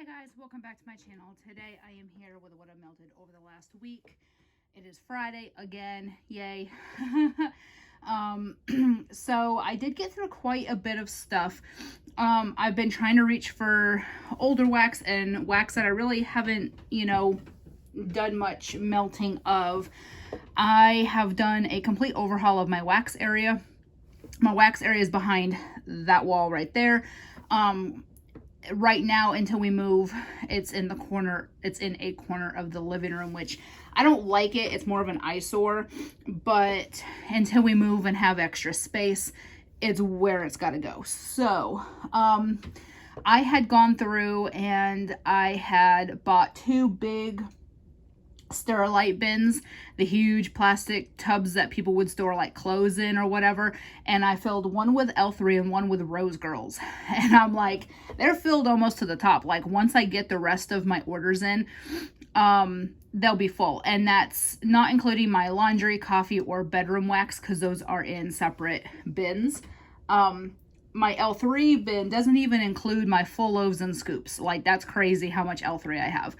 guys, welcome back to my channel. Today I am here with what I melted over the last week. It is Friday again, yay. So I did get through quite a bit of stuff. I've been trying to reach for older wax and wax that I really haven't, done much melting of. I have done a complete overhaul of my wax area. My wax area is behind that wall right there. Right now, until we move, it's in a corner of the living room, which I don't like it. It's more of an eyesore, but until we move and have extra space, it's where it's got to go. So I had gone through and I had bought two big Sterilite bins, the huge plastic tubs that people would store like clothes in or whatever, and I filled one with L3 and one with Rose Girls, and I'm like, they're filled almost to the top. Like once I get the rest of my orders in, they'll be full, and that's not including my laundry, coffee, or bedroom wax because those are in separate bins. My L3 bin doesn't even include my full loaves and scoops. Like, that's crazy how much L3 I have.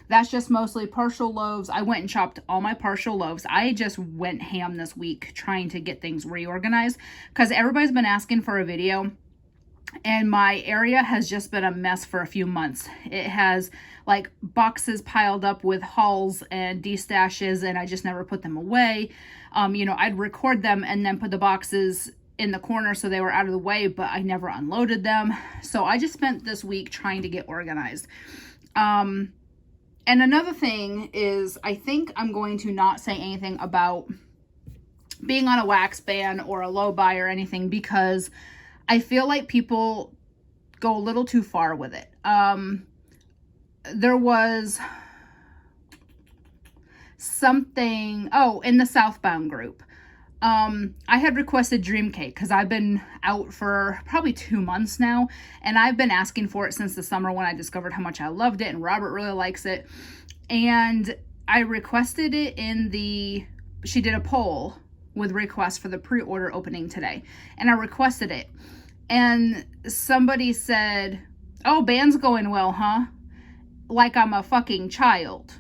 That's just mostly partial loaves. I went and chopped all my partial loaves. I just went ham this week trying to get things reorganized because everybody's been asking for a video, and my area has just been a mess for a few months. It has like boxes piled up with hauls and destashes, and I just never put them away. I'd record them and then put the boxes in the corner so they were out of the way, but I never unloaded them. So I just spent this week trying to get organized. And another thing is, I think I'm going to not say anything about being on a wax ban or a low buy or anything, because I feel like people go a little too far with it. There was something, in the Southbound group. I had requested Dream Cake because I've been out for probably 2 months now, and I've been asking for it since the summer when I discovered how much I loved it, and Robert really likes it. And I requested it she did a poll with requests for the pre-order opening today, and I requested it. And somebody said, "Oh, band's going well, huh?" Like I'm a fucking child.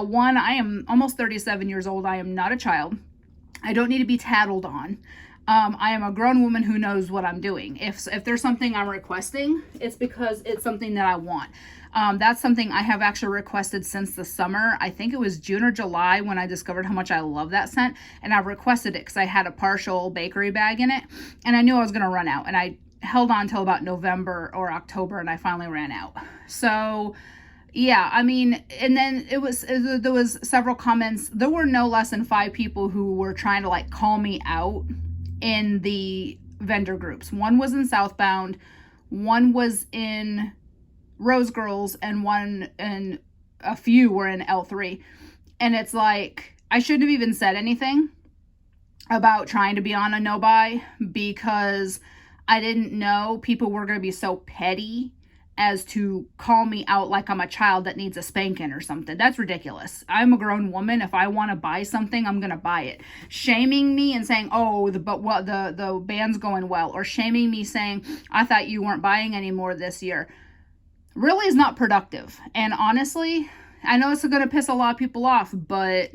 One, I am almost 37 years old. I am not a child. I don't need to be tattled on. I am a grown woman who knows what I'm doing. If there's something I'm requesting, it's because it's something that I want. That's something I have actually requested since the summer. I think it was June or July when I discovered how much I love that scent. And I requested it because I had a partial bakery bag in it. And I knew I was going to run out. And I held on till about November or October, and I finally ran out. So yeah, and then there was several comments. There were no less than 5 people who were trying to like call me out in the vendor groups. One was in Southbound, one was in Rose Girls, and a few were in L3. And it's like, I shouldn't have even said anything about trying to be on a no buy because I didn't know people were going to be so petty as to call me out like I'm a child that needs a spanking or something. That's ridiculous. I'm a grown woman. If I want to buy something, I'm going to buy it. Shaming me and saying, "Oh, the band's going well," or shaming me saying, "I thought you weren't buying any more this year," really is not productive. And honestly, I know it's going to piss a lot of people off, but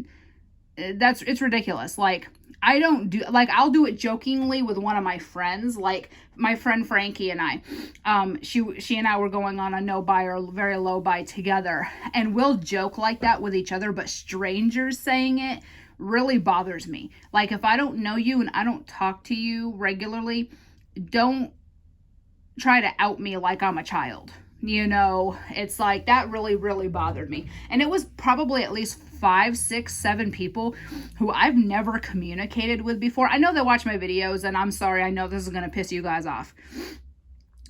it's ridiculous. Like, I don't do, like, I'll do it jokingly with one of my friends, like my friend Frankie and I. She and I were going on a no buy or very low buy together, and we'll joke like that with each other, but strangers saying it really bothers me. Like, if I don't know you and I don't talk to you regularly, don't try to out me like I'm a child. It's like, that really, really bothered me. And it was probably at least 5, 6, 7 people who I've never communicated with before. I know they watch my videos, and I'm sorry, I know this is going to piss you guys off.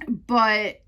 But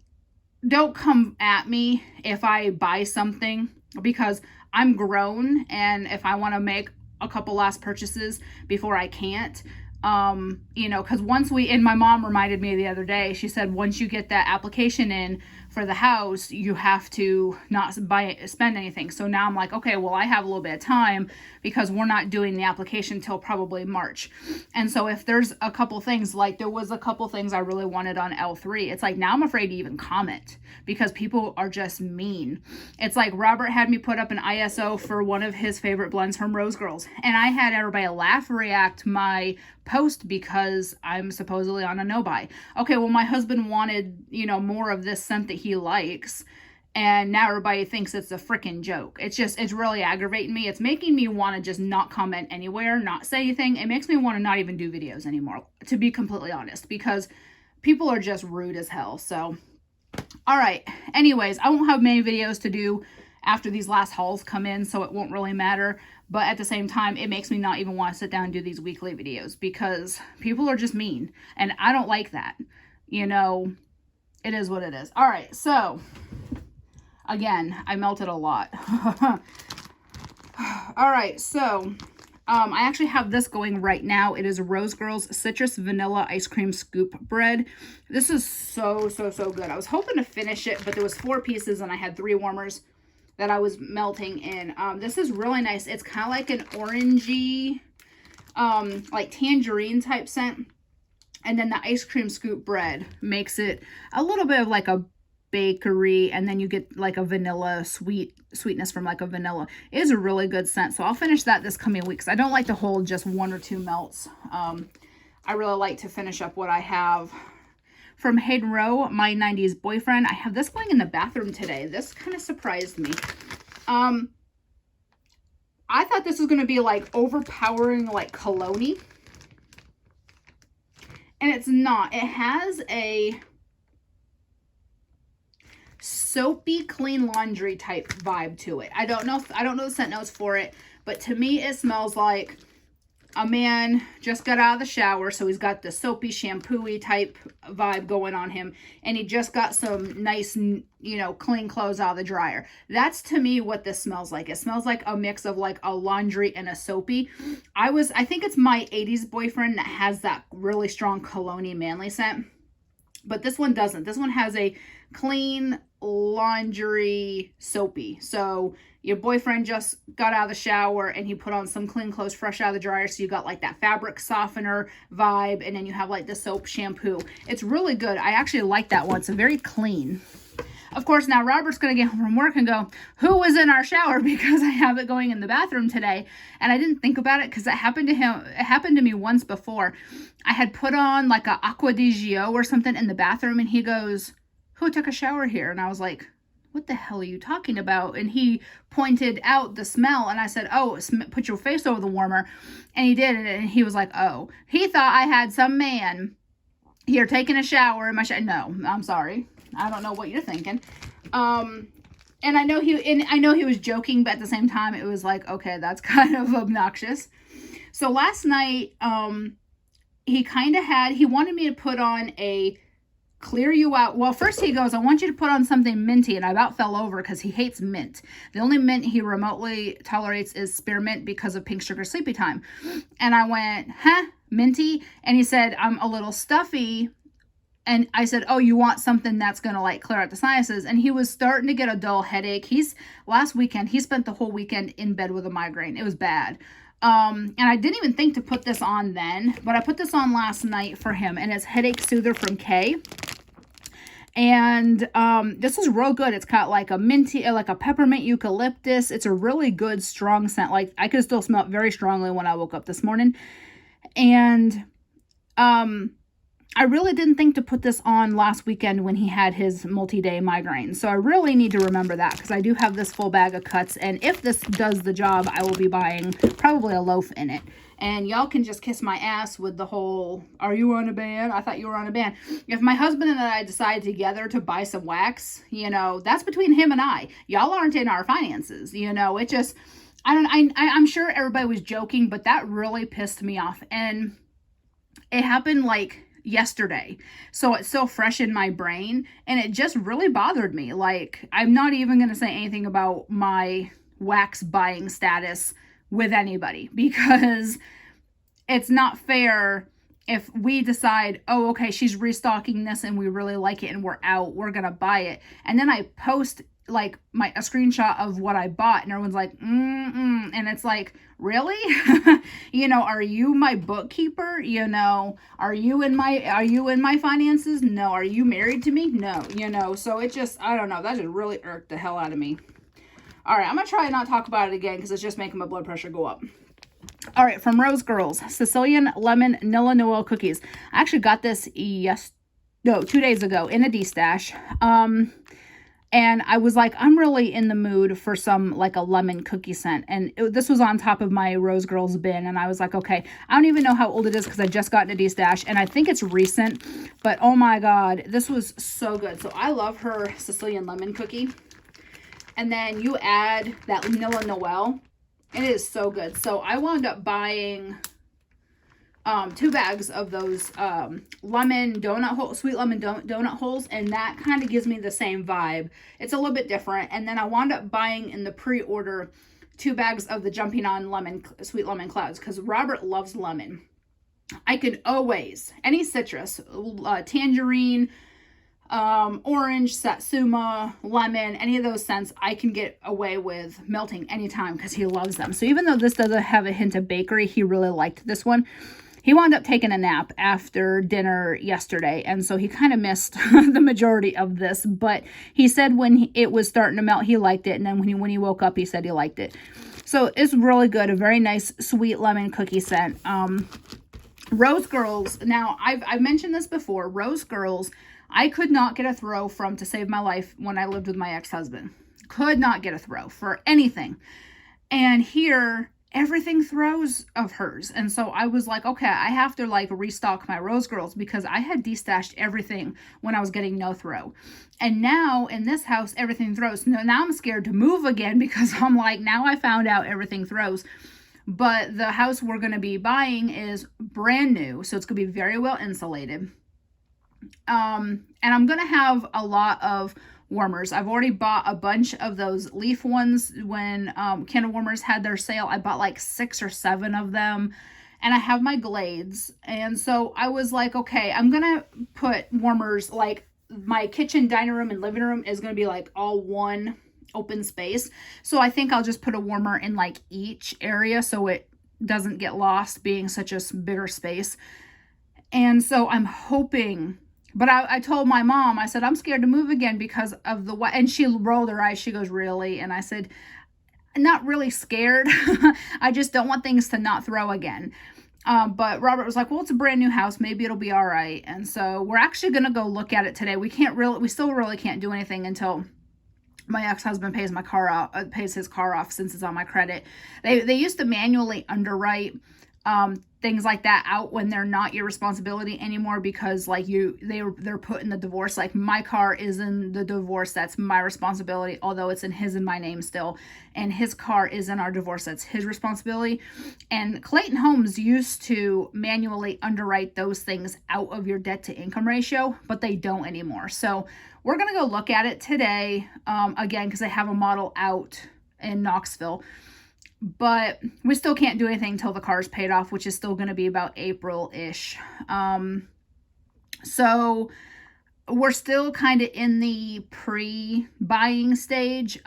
don't come at me if I buy something, because I'm grown, and if I want to make a couple last purchases before I can't, You know, because and my mom reminded me the other day, she said, once you get that application in for the house, you have to not spend anything. So now I'm like, okay, well, I have a little bit of time because we're not doing the application till probably March. And so if there's a couple things, like there was a couple things I really wanted on L3, it's like now I'm afraid to even comment because people are just mean. It's like Robert had me put up an ISO for one of his favorite blends from Rose Girls, and I had everybody laugh react my post because I'm supposedly on a no buy. Okay, well, my husband wanted, you know, more of this scent that he likes, and now everybody thinks it's a freaking joke. It's really aggravating me. It's making me want to just not comment anywhere, not say anything. It makes me want to not even do videos anymore, to be completely honest, because people are just rude as hell. So, all right. Anyways, I won't have many videos to do after these last hauls come in, so it won't really matter. But at the same time, it makes me not even want to sit down and do these weekly videos because people are just mean, and I don't like that. You know, it is what it is. All right, so again, I melted a lot. All right, so I actually have this going right now. It is Rose Girls Citrus Vanilla Ice Cream Scoop Bread. This is so good. I was hoping to finish it, but there was 4 pieces and I had 3 warmers that I was melting in. This is really nice. It's kind of like an orangey, like tangerine type scent. And then the ice cream scoop bread makes it a little bit of like a bakery, and then you get like a vanilla sweetness from like a vanilla. It is a really good scent. So I'll finish that this coming week because I don't like to hold just 1 or 2 melts. I really like to finish up what I have. From Hayden Rowe, My 90s Boyfriend. I have this going in the bathroom today. This kind of surprised me. I thought this was going to be like overpowering, like cologne-y. And it's not. It has a soapy, clean laundry type vibe to it. I don't know the scent notes for it, but to me it smells like a man just got out of the shower, so he's got the soapy, shampoo-y type vibe going on him, and he just got some nice, you know, clean clothes out of the dryer. That's to me what this smells like. It smells like a mix of like a laundry and a soapy. I think it's My 80s Boyfriend that has that really strong cologne-y manly scent, but this one doesn't. This one has a clean laundry soapy. So your boyfriend just got out of the shower and he put on some clean clothes fresh out of the dryer, so you got like that fabric softener vibe, and then you have like the soap shampoo. It's really good. I actually like that one. It's very clean. Of course, now Robert's going to get home from work and go, who was in our shower? Because I have it going in the bathroom today. And I didn't think about it because it happened to him. It happened to me once before. I had put on like a Acqua di Gio or something in the bathroom, and he goes, who took a shower here? And I was like, what the hell are you talking about? And he pointed out the smell, and I said, oh, put your face over the warmer. And he did, and he was like, oh. He thought I had some man here taking a shower in my shower. No, I'm sorry. I don't know what you're thinking. And I know he was joking, but at the same time, it was like, okay, that's kind of obnoxious. So last night, he wanted me to put on a clear you out. Well, first he goes, I want you to put on something minty, and I about fell over because he hates mint. The only mint he remotely tolerates is spearmint because of Pink Sugar Sleepy Time. And I went, huh, minty? And he said, I'm a little stuffy. And I said, oh, you want something that's going to like clear out the sinuses? And he was starting to get a dull headache. Last weekend, he spent the whole weekend in bed with a migraine. It was bad. And I didn't even think to put this on then, but I put this on last night for him, and it's Headache Soother from Kay. And this is real good. It's got like a minty, like a peppermint eucalyptus. It's a really good, strong scent. Like I could still smell it very strongly when I woke up this morning. And I really didn't think to put this on last weekend when he had his multi-day migraine. So I really need to remember that because I do have this full bag of cuts. And if this does the job, I will be buying probably a loaf in it. And y'all can just kiss my ass with the whole, are you on a ban? I thought you were on a ban. If my husband and I decide together to buy some wax, you know, that's between him and I. Y'all aren't in our finances. You know, it just, I'm sure everybody was joking, but that really pissed me off. And it happened like yesterday, so it's so fresh in my brain, and it just really bothered me. Like, I'm not even going to say anything about my wax buying status with anybody because it's not fair if we decide, oh, okay, she's restocking this and we really like it and we're out, we're going to buy it. And then I post like a screenshot of what I bought and everyone's like, and it's like, really? You know, are you my bookkeeper? You know, are you in my finances? No. Are you married to me? No. You know, so it just, I don't know, that just really irked the hell out of me. All right, I'm going to try and not talk about it again because it's just making my blood pressure go up. All right, from Rose Girls, Sicilian Lemon Nilla Noel Cookies. I actually got this 2 days ago in a D-stash. And I was like, I'm really in the mood for some, like, a lemon cookie scent. And this was on top of my Rose Girls bin. And I was like, okay, I don't even know how old it is because I just got in a D-stash. And I think it's recent. But, oh, my God, this was so good. So I love her Sicilian lemon cookie. And then you add that Nilla Noel. It is so good. So I wound up buying 2 bags of those lemon donut hole, sweet lemon donut holes, and that kind of gives me the same vibe. It's a little bit different. And then I wound up buying in the pre-order 2 bags of the Jumping on Lemon sweet lemon clouds because Robert loves lemon. I could always, any citrus, tangerine, orange, satsuma, lemon, any of those scents, I can get away with melting anytime because he loves them. So even though this doesn't have a hint of bakery, he really liked this one. He wound up taking a nap after dinner yesterday, and so he kind of missed the majority of this, but he said when it was starting to melt, he liked it, and then when he woke up, he said he liked it. So it's really good, a very nice sweet lemon cookie scent. Rose Girls, now I've mentioned this before, Rose Girls, I could not get a throw from to save my life when I lived with my ex-husband. Could not get a throw for anything. And here, everything throws of hers. And so I was like, okay, I have to like restock my Rose Girls because I had destashed everything when I was getting no throw. And now in this house, everything throws. Now I'm scared to move again because I'm like, now I found out everything throws. But the house we're going to be buying is brand new. So it's going to be very well insulated. And I'm going to have a lot of warmers. I've already bought a bunch of those leaf ones when Candle Warmers had their sale. I bought like 6 or 7 of them. And I have my Glades. And so I was like, okay, I'm going to put warmers, like my kitchen, dining room, and living room is going to be like all one open space. So I think I'll just put a warmer in like each area so it doesn't get lost being such a bigger space. And so I'm hoping... But I told my mom, I said, I'm scared to move again because of the... And she rolled her eyes. She goes, really? And I said, not really scared. I just don't want things to not throw again. But Robert was like, well, it's a brand new house. Maybe it'll be all right. And so we're actually going to go look at it today. We still really can't do anything until my ex-husband pays his car off since it's on my credit. They used to manually underwrite things like that out when they're not your responsibility anymore because like they're put in the divorce. Like my car is in the divorce, that's my responsibility, although it's in his and my name still, and his car is in our divorce, that's his responsibility. And Clayton Homes used to manually underwrite those things out of your debt to income ratio, but they don't anymore. So we're gonna go look at it today again because I have a model out in Knoxville. But we still can't do anything until the car's paid off, which is still going to be about April-ish. So we're still kind of in the pre-buying stage.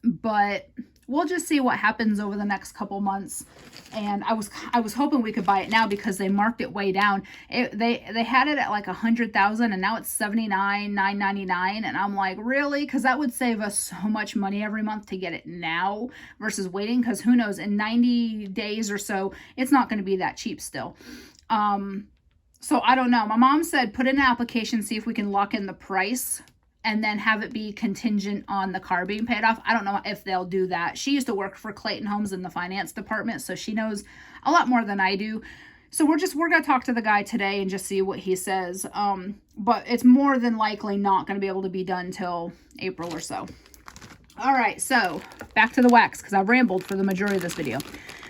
But we'll just see what happens over the next couple months. And I was hoping we could buy it now because they marked it way down. They had it at like $100,000 and now it's $79,999, and I'm like, really? Because that would save us so much money every month to get it now versus waiting. Because who knows, in 90 days or so, it's not going to be that cheap still. So I don't know. My mom said put in an application, see if we can lock in the price, and then have it be contingent on the car being paid off. I don't know if they'll do that. She used to work for Clayton Homes in the finance department, so she knows a lot more than I do. So we're going to talk to the guy today and just see what he says. But it's more than likely not going to be able to be done till April or so. All right, so back to the wax because I've rambled for the majority of this video.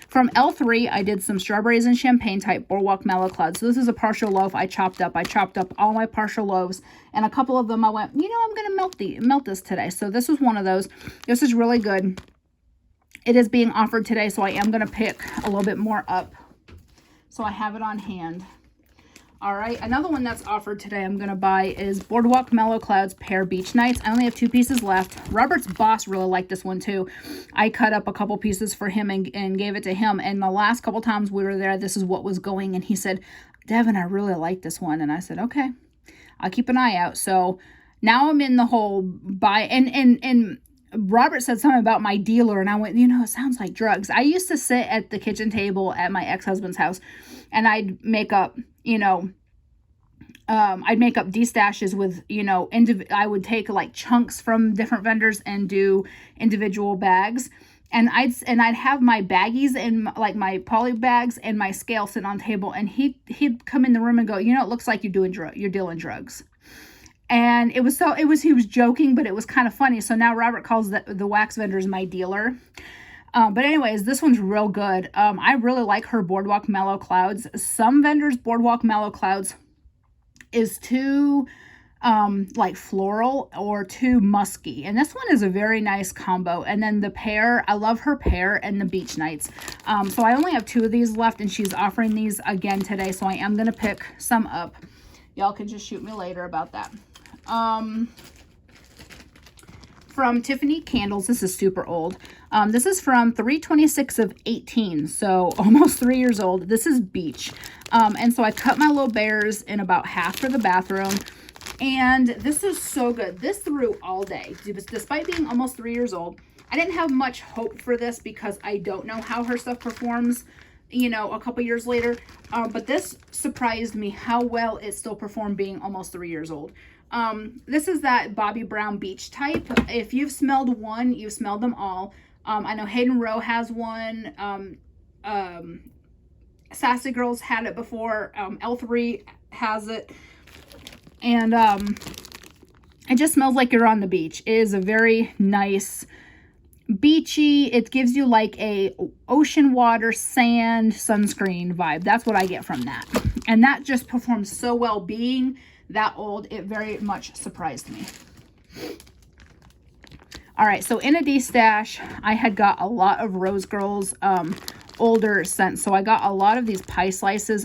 From L3, I did some strawberries and champagne type boardwalk mellow clouds. So this is a partial loaf I chopped up. I chopped up all my partial loaves, and a couple of them I went, you know, I'm going to melt this today. So this was one of those. This is really good. It is being offered today, so I am going to pick a little bit more up. So I have it on hand. All right, another one that's offered today I'm going to buy is Boardwalk Mellow Clouds Pear Beach Nights. I only have 2 pieces left. Robert's boss really liked this one too. I cut up a couple pieces for him and gave it to him. And the last couple times we were there, this is what was going. And he said, Devin, I really like this one. And I said, okay, I'll keep an eye out. So now I'm in the whole buy. And Robert said something about my dealer. And I went, you know, it sounds like drugs. I used to sit at the kitchen table at my ex-husband's house and I'd make up, you know, I'd make up D-stashes with, you know, I would take like chunks from different vendors and do individual bags. And I'd have my baggies and like my poly bags and my scale sit on table. And he'd come in the room and go, you know, it looks like you're dealing drugs. And he was joking, but it was kind of funny. So now Robert calls the wax vendors my dealer. But anyways, this one's real good. I really like her Boardwalk Mellow Clouds. Some vendors' Boardwalk Mellow Clouds is too like floral or too musky. And this one is a very nice combo. And then the pear, I love her pear and the beach nights. So I only have 2 of these left and she's offering these again today. So I am going to pick some up. Y'all can just shoot me later about that. From Tiffany Candles, this is super old. This is from 3/26 of 18, so almost 3 years old. This is beach. And so I cut my little bears in about half for the bathroom. And this is so good. This threw all day. Despite being almost 3 years old, I didn't have much hope for this because I don't know how her stuff performs, you know, a couple years later. But this surprised me how well it still performed being almost 3 years old. This is that Bobbi Brown beach type. If you've smelled one, you've smelled them all. I know Hayden Rowe has one. Sassy Girls had it before. L3 has it. And it just smells like you're on the beach. It is a very nice beachy. It gives you like a ocean water, sand, sunscreen vibe. That's what I get from that. And that just performs so well being that old. It very much surprised me. All right, so in a D-stash, I had got a lot of Rose Girls older scents. So I got a lot of these pie slices.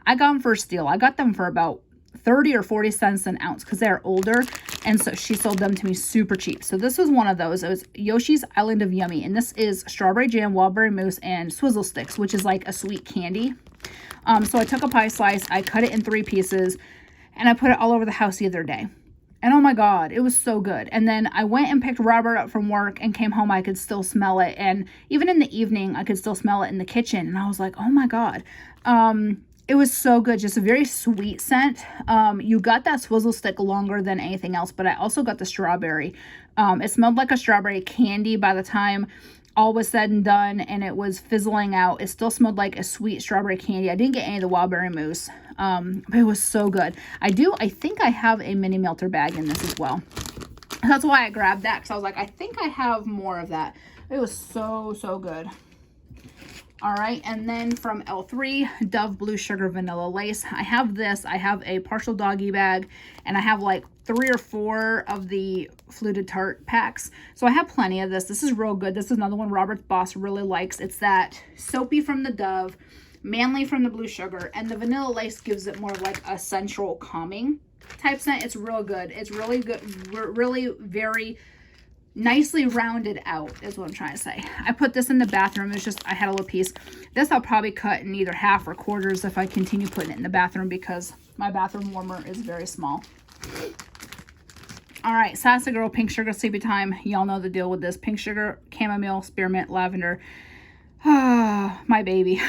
I got them for a steal. I got them for about 30 or 40 cents an ounce because they're older. And so she sold them to me super cheap. So this was one of those. It was Yoshi's Island of Yummy. And this is strawberry jam, wildberry mousse, and swizzle sticks, which is like a sweet candy. So I took a pie slice. I cut it in 3 pieces. And I put it all over the house the other day. And oh my God, it was so good. And then I went and picked Robert up from work and came home. I could still smell it. And even in the evening, I could still smell it in the kitchen. And I was like, oh my God. It was so good. Just a very sweet scent. You got that swizzle stick longer than anything else. But I also got the strawberry. It smelled like a strawberry candy by the time all was said and done, and it was fizzling out. It still smelled like a sweet strawberry candy. I didn't get any of the wildberry mousse, but it was so good. I think I have a mini melter bag in this as well. That's why I grabbed that, because I was like, I think I have more of that. It was so, so good. All right, and then from L3, Dove Blue Sugar Vanilla Lace. I have this. I have a partial doggy bag, and I have like 3 or 4 of the fluted tart packs. So I have plenty of this. This is real good. This is another one Robert's boss really likes. It's that soapy from the Dove, manly from the Blue Sugar, and the Vanilla Lace gives it more of like a sensual calming type scent. It's real good. It's really good. Really very nicely rounded out is what I'm trying to say. I put this in the bathroom. It's just, I had a little piece. This I'll probably cut in either half or quarters if I continue putting it in the bathroom because my bathroom warmer is very small. All right, Sassy Girl Pink Sugar Sleepy Time. Y'all know the deal with this. Pink sugar, chamomile, spearmint, lavender. My baby.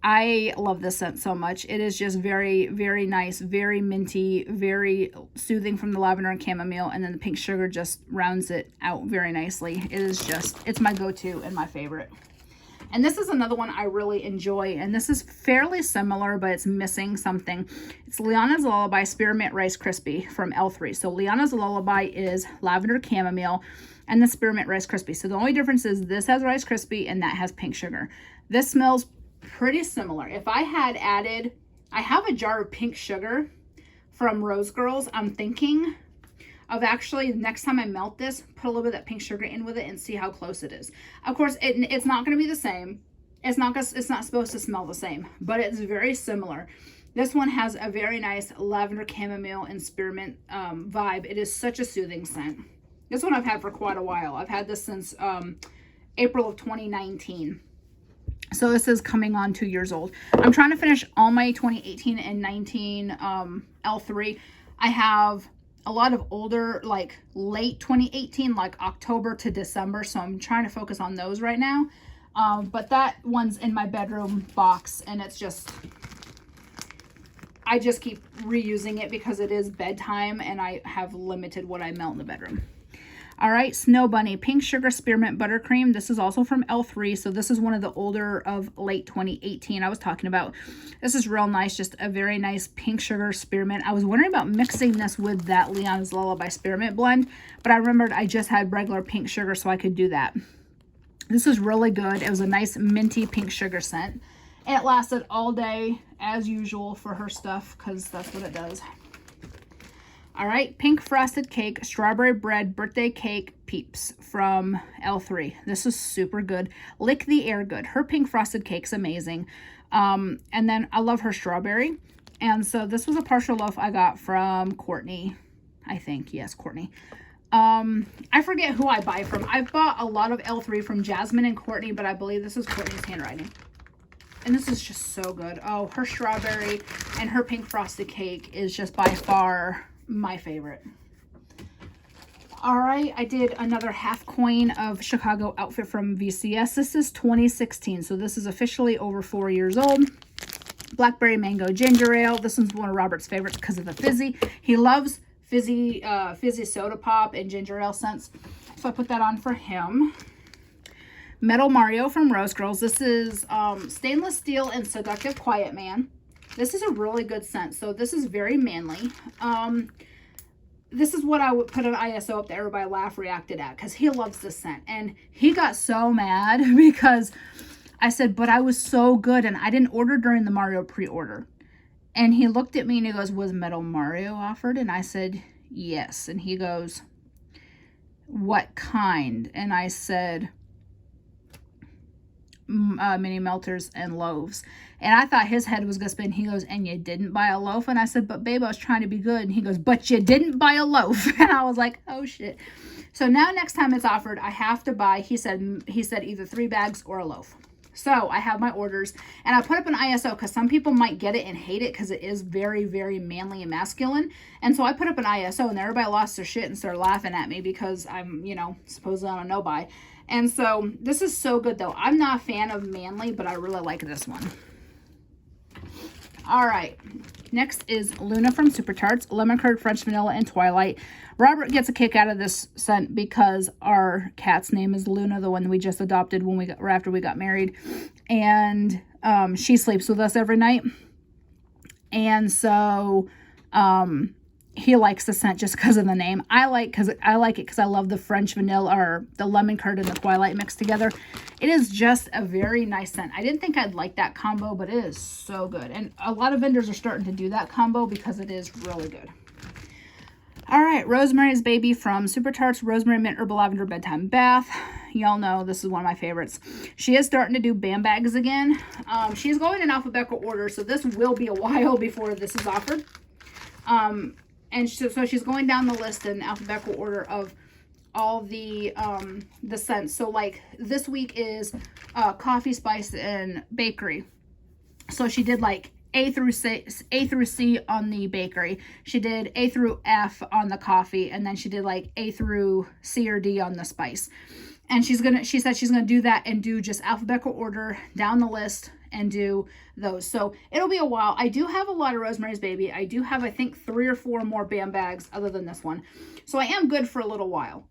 I love this scent so much. It is just very, very nice, very minty, very soothing from the lavender and chamomile. And then the pink sugar just rounds it out very nicely. It is just, it's my go-to and my favorite. And this is another one I really enjoy. And this is fairly similar, but it's missing something. It's Liana's Lullaby Spearmint Rice Krispie from L3. So Liana's Lullaby is lavender chamomile and the Spearmint Rice Krispie. So the only difference is this has Rice Krispie and that has pink sugar. This smells pretty similar. If I had added, I have a jar of pink sugar from Rose Girls. I'm thinking of actually next time I melt this, put a little bit of that pink sugar in with it and see how close it is. Of course, it's not going to be the same. It's not supposed to smell the same, but it's very similar. This one has a very nice lavender, chamomile, and spearmint vibe. It is such a soothing scent. This one I've had for quite a while. I've had this since April of 2019. So this is coming on 2 years old. I'm trying to finish all my 2018 and 19 L3. I have a lot of older, like late 2018, like October to December. So I'm trying to focus on those right now. But that one's in my bedroom box, and it's just, I just keep reusing it because it is bedtime and I have limited what I melt in the bedroom. All right, Snow Bunny, Pink Sugar Spearmint Buttercream. This is also from L3, so this is one of the older of late 2018 I was talking about. This is real nice, just a very nice pink sugar spearmint. I was wondering about mixing this with that Leon's Lullaby Spearmint blend, but I remembered I just had regular pink sugar, so I could do that. This was really good. It was a nice minty pink sugar scent. And it lasted all day, as usual, for her stuff, because that's what it does. All right, Pink Frosted Cake, Strawberry Bread Birthday Cake Peeps from L3. This is super good. Lick the Air Good. Her Pink Frosted Cake's amazing. And then I love her strawberry. And so this was a partial loaf I got from Courtney, I think. Yes, Courtney. I forget who I buy from. I've bought a lot of L3 from Jasmine and Courtney, but I believe this is Courtney's handwriting. And this is just so good. Oh, her strawberry and her Pink Frosted Cake is just by far my favorite. All right, I did another half coin of Chicago outfit from VCS. This is 2016, so this is officially over 4 years old. Blackberry Mango Ginger Ale. This one's one of Robert's favorites because of the fizzy. He loves fizzy soda pop and ginger ale scents, so I put that on for him. Metal Mario from Rose Girls. This is Stainless Steel and Seductive Quiet Man. This is a really good scent. So this is very manly. This is what I would put an ISO up that everybody reacted at, because he loves this scent. And he got so mad because I said, but I was so good and I didn't order during the Mario pre-order. And he looked at me and he goes, was Metal Mario offered? And I said, yes. And he goes, what kind? And I said, mini melters and loaves. And I thought his head was gonna spin. He goes, and you didn't buy a loaf? And I said, but babe, I was trying to be good. And he goes, but you didn't buy a loaf. And I was like, oh shit. So now next time it's offered, I have to buy, he said either 3 bags or a loaf. So I have my orders, and I put up an ISO because some people might get it and hate it because it is very, very manly and masculine. And so I put up an ISO, and everybody lost their shit and started laughing at me because I'm, supposedly on a no-buy. And so this is so good, though. I'm not a fan of manly, but I really like this one. All right. Next is Luna from Super Tarts, Lemon Curd, French Vanilla, and Twilight. Robert gets a kick out of this scent because our cat's name is Luna, the one we just adopted after we got married. And she sleeps with us every night. And so he likes the scent just because of the name. I like it because I love the French vanilla, or the lemon curd and the Twilight mixed together. It is just a very nice scent. I didn't think I'd like that combo, but it is so good. And a lot of vendors are starting to do that combo because it is really good. All right, Rosemary's Baby from Super Tarts, Rosemary Mint Herbal Lavender Bedtime Bath. Y'all know this is one of my favorites. She is starting to do BAM bags again. She's going in alphabetical order, so this will be a while before this is offered. And so she's going down the list in alphabetical order of all the scents. So like this week is coffee, spice, and bakery. So she did like A through C on the bakery. She did A through F on the coffee, and then she did like A through C or D on the spice. And she said she's gonna do that and do just alphabetical order down the list and do those. So it'll be a while. I do have a lot of Rosemary's Baby. I do have, I think, 3 or 4 more BAM bags other than this one. So I am good for a little while.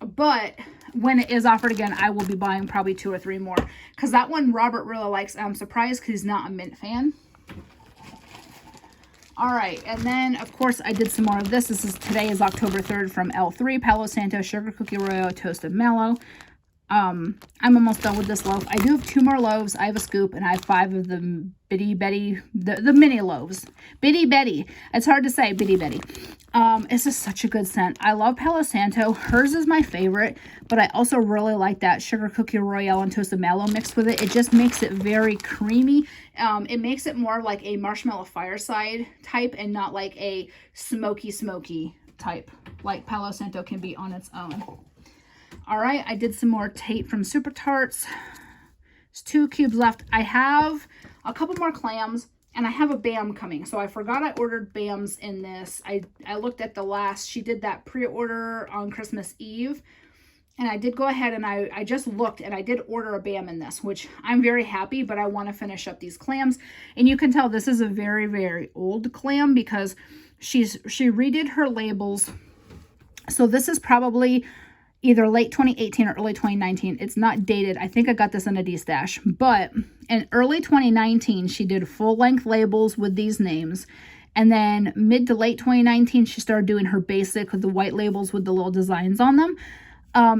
But when it is offered again, I will be buying probably 2 or 3 more, because that one Robert really likes. I'm surprised because he's not a mint fan. All right, and then of course I did some more of this. Today is October 3rd from L3, Palo Santo Sugar Cookie Royale Toasted Mallow. I'm almost done with this loaf. I do have 2 more loaves. I have a scoop, and I have 5 of the Bitty Betty, the mini loaves. Bitty Betty. It's hard to say, Bitty Betty. This is such a good scent. I love Palo Santo. Hers is my favorite, but I also really like that Sugar Cookie Royale and Toasted Mallow mixed with it. It just makes it very creamy. It makes it more like a marshmallow fireside type and not like a smoky type like Palo Santo can be on its own. All right, I did some more Tate from Super Tarts. There's 2 cubes left. I have a couple more clams, and I have a BAM coming. So I forgot I ordered BAMs in this. I looked at the last, she did that pre-order on Christmas Eve. And I did go ahead and I just looked, and I did order a BAM in this, which I'm very happy, but I want to finish up these clams. And you can tell this is a very, very old clam because she redid her labels. So this is probably either late 2018 or early 2019. It's not dated. I think I got this in a D-stash. But in early 2019, she did full-length labels with these names. And then mid to late 2019, she started doing her basic with the white labels with the little designs on them.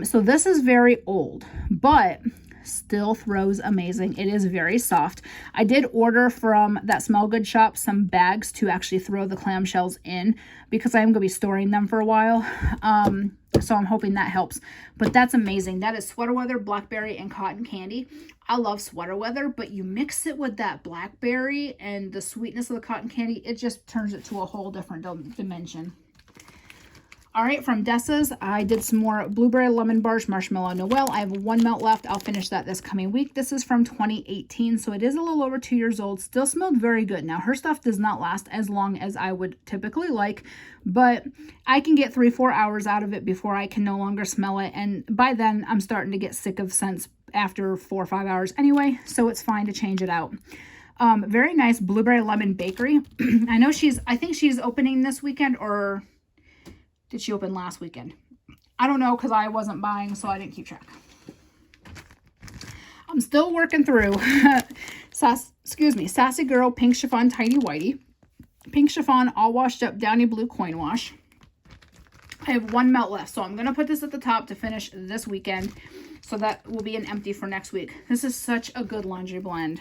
So this is very old, but still throws amazing. It is very soft. I did order from that Smell Good shop some bags to actually throw the clamshells in because I am going to be storing them for a while. So I'm hoping that helps. But that's amazing. That is Sweater Weather, Blackberry, and Cotton Candy. I love Sweater Weather, but you mix it with that blackberry and the sweetness of the cotton candy, it just turns it to a whole different dimension. All right, from Dessa's, I did some more Blueberry Lemon Bars Marshmallow Noel. I have 1 melt left. I'll finish that this coming week. This is from 2018, so it is a little over 2 years old. Still smelled very good. Now, her stuff does not last as long as I would typically like, but I can get 3-4 hours out of it before I can no longer smell it, and by then, I'm starting to get sick of scents after 4 or 5 hours anyway, so it's fine to change it out. Very nice Blueberry Lemon Bakery. I think she's opening this weekend, or did she open last weekend? I don't know because I wasn't buying, so I didn't keep track. I'm still working through Sassy Girl Pink Chiffon Tidy Whitey. Pink Chiffon All Washed Up Downy Blue Coin Wash. I have 1 melt left, so I'm going to put this at the top to finish this weekend. So that will be an empty for next week. This is such a good laundry blend.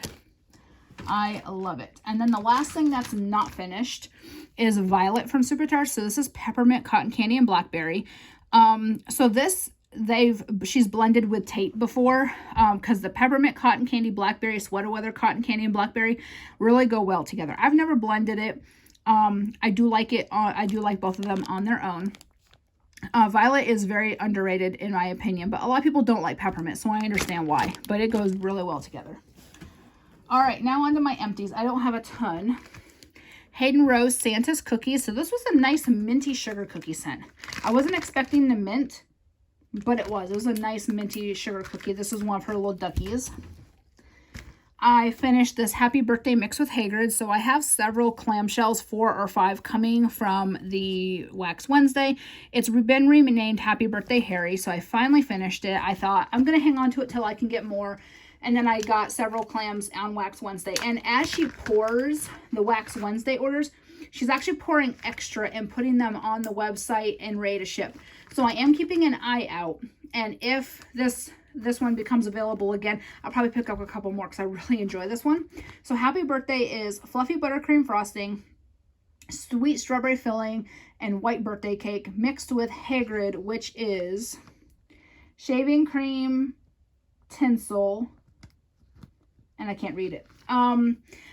I love it. And then the last thing that's not finished is Violet from Super Tarts. So this is peppermint, cotton candy, and blackberry. So this she's blended with Tate before, because the peppermint, cotton candy, blackberry, Sweater Weather, cotton candy, and blackberry really go well together. I've never blended it. I do like it. I do like both of them on their own. Violet is very underrated in my opinion, but a lot of people don't like peppermint, so I understand why. But it goes really well together. All right, now onto my empties. I don't have a ton. Hayden Rose Santa's Cookies. So this was a nice minty sugar cookie scent. I wasn't expecting the mint, but it was. It was a nice minty sugar cookie. This is one of her little duckies. I finished this Happy Birthday mix with Hagrid. So I have several clamshells, 4 or 5, coming from the Wax Wednesday. It's been renamed Happy Birthday Harry. So I finally finished it. I thought I'm going to hang on to it till I can get more. And then I got several clams on Wax Wednesday. And as she pours the Wax Wednesday orders, she's actually pouring extra and putting them on the website and ready to ship. So I am keeping an eye out. And if this one becomes available again, I'll probably pick up a couple more because I really enjoy this one. So Happy Birthday is fluffy buttercream frosting, sweet strawberry filling, and white birthday cake mixed with Hagrid, which is shaving cream, tinsel, and I can't read it.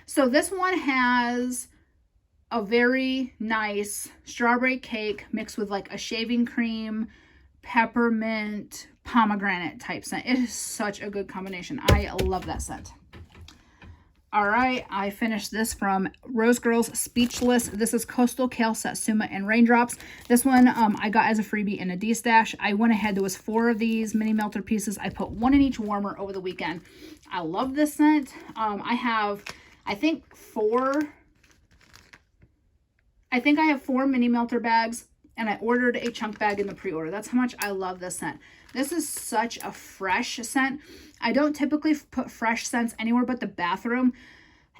So this one has a very nice strawberry cake mixed with like a shaving cream, peppermint, pomegranate type scent. It is such a good combination. I love that scent. All right, I finished this from Rose Girls Speechless. This is Coastal Kale, Satsuma, and Raindrops. This one I got as a freebie in a D-stash. I went ahead. There was 4 of these mini melter pieces. I put 1 in each warmer over the weekend. I love this scent. I have, I think I have 4 mini melter bags, and I ordered a chunk bag in the pre-order. That's how much I love this scent. This is such a fresh scent. I don't typically put fresh scents anywhere but the bathroom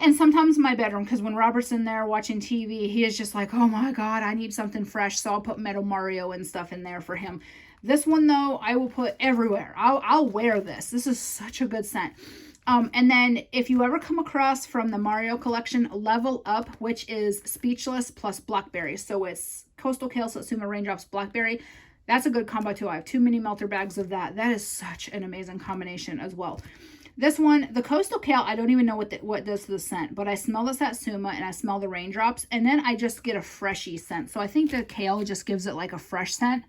and sometimes my bedroom, because when Robert's in there watching TV, he is just like, oh my God, I need something fresh. So I'll put Meadow Mario and stuff in there for him. This one though, I will put everywhere. I'll wear this. This is such a good scent. And then if you ever come across from the Mario collection, Level Up, which is Speechless plus Blackberry. So it's Coastal Kale, Satsuma, Raindrops, Blackberry. That's a good combo too. I have 2 mini melter bags of that. That is such an amazing combination as well. This one, the Coastal Kale, I don't even know what does to the scent, but I smell the Satsuma and I smell the Raindrops, and then I just get a freshy scent. So I think the Kale just gives it like a fresh scent.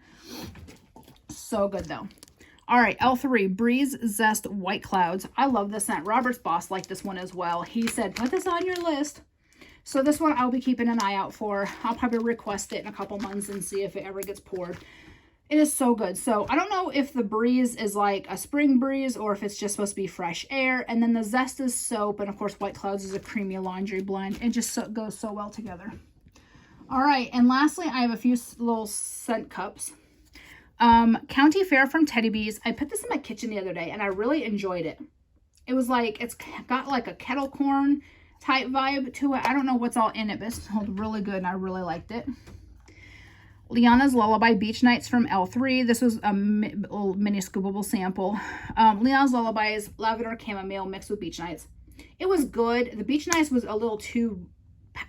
So good though. All right, L3, Breeze Zest White Clouds. I love this scent. Robert's boss liked this one as well. He said, put this on your list. So this one I'll be keeping an eye out for. I'll probably request it in a couple months and see if it ever gets poured. It is so good. So I don't know if the breeze is like a spring breeze or if it's just supposed to be fresh air. And then the Zest is soap. And of course, White Clouds is a creamy laundry blend. It just goes so well together. All right. And lastly, I have a few little scent cups. County Fair from Teddy Bees. I put this in my kitchen the other day and I really enjoyed it. It was like, it's got like a kettle corn type vibe to it. I don't know what's all in it, but it smelled really good and I really liked it. Liana's Lullaby Beach Nights from L3. This was a little mini scoopable sample. Liana's Lullaby is lavender chamomile mixed with Beach Nights. It was good. The Beach Nights was a little too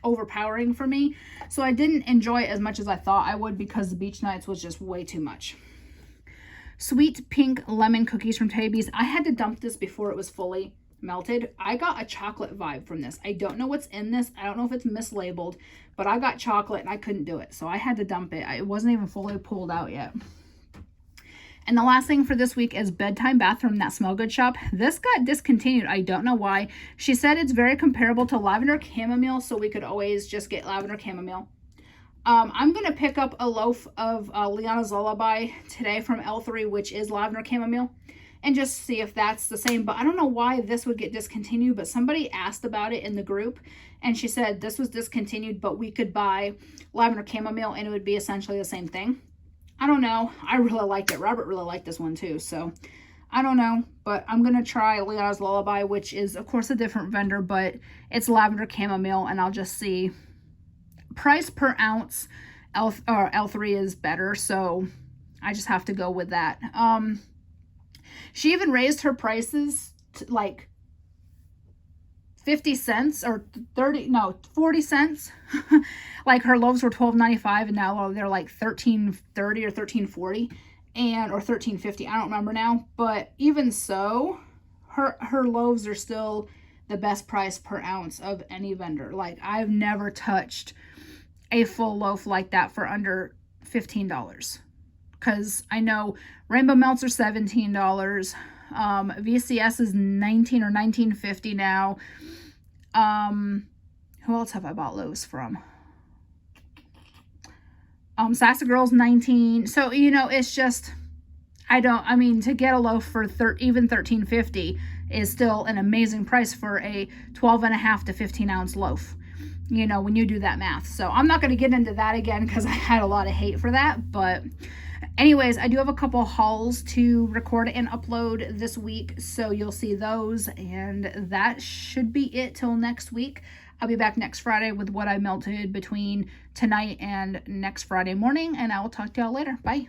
overpowering for me, so I didn't enjoy it as much as I thought I would because the Beach Nights was just way too much. Sweet Pink Lemon Cookies from Teddy Bees. I had to dump this before it was fully melted. I got a chocolate vibe from this. I don't know what's in this. I don't know if it's mislabeled, but I got chocolate and I couldn't do it, so I had to dump it. It wasn't even fully pulled out yet. And the last thing for this week is Bedtime Bath from That Smell Good shop. This got discontinued. I don't know why. She said it's very comparable to lavender chamomile, so we could always just get lavender chamomile. I'm going to pick up a loaf of Liana's Lullaby today from L3, which is lavender chamomile, and just see if that's the same. But I don't know why this would get discontinued, but somebody asked about it in the group, and she said this was discontinued, but we could buy lavender chamomile, and it would be essentially the same thing. I don't know. I really liked it. Robert really liked this one too, so I don't know. But I'm going to try Liana's Lullaby, which is, of course, a different vendor, but it's lavender chamomile, and I'll just see. Price per ounce, L3 is better, so I just have to go with that. She even raised her prices to like 50 cents or 40 cents. Like her loaves were $12.95 and now they're like $13.30 or $13.40 or $13.50. I don't remember now, but even so, her loaves are still the best price per ounce of any vendor. Like I've never touched a full loaf like that for under $15. Because I know Rainbow Melts are $17. VCS is $19 or $19.50 now. Who else have I bought loaves from? Sassy Girls $19. So, you know, it's just, I mean, to get a loaf for even $13.50 is still an amazing price for a 12.5 to 15 ounce loaf, you know, when you do that math. So I'm not going to get into that again because I had a lot of hate for that. But anyways, I do have a couple hauls to record and upload this week, so you'll see those, and that should be it till next week. I'll be back next Friday with what I melted between tonight and next Friday morning, and I will talk to y'all later. Bye.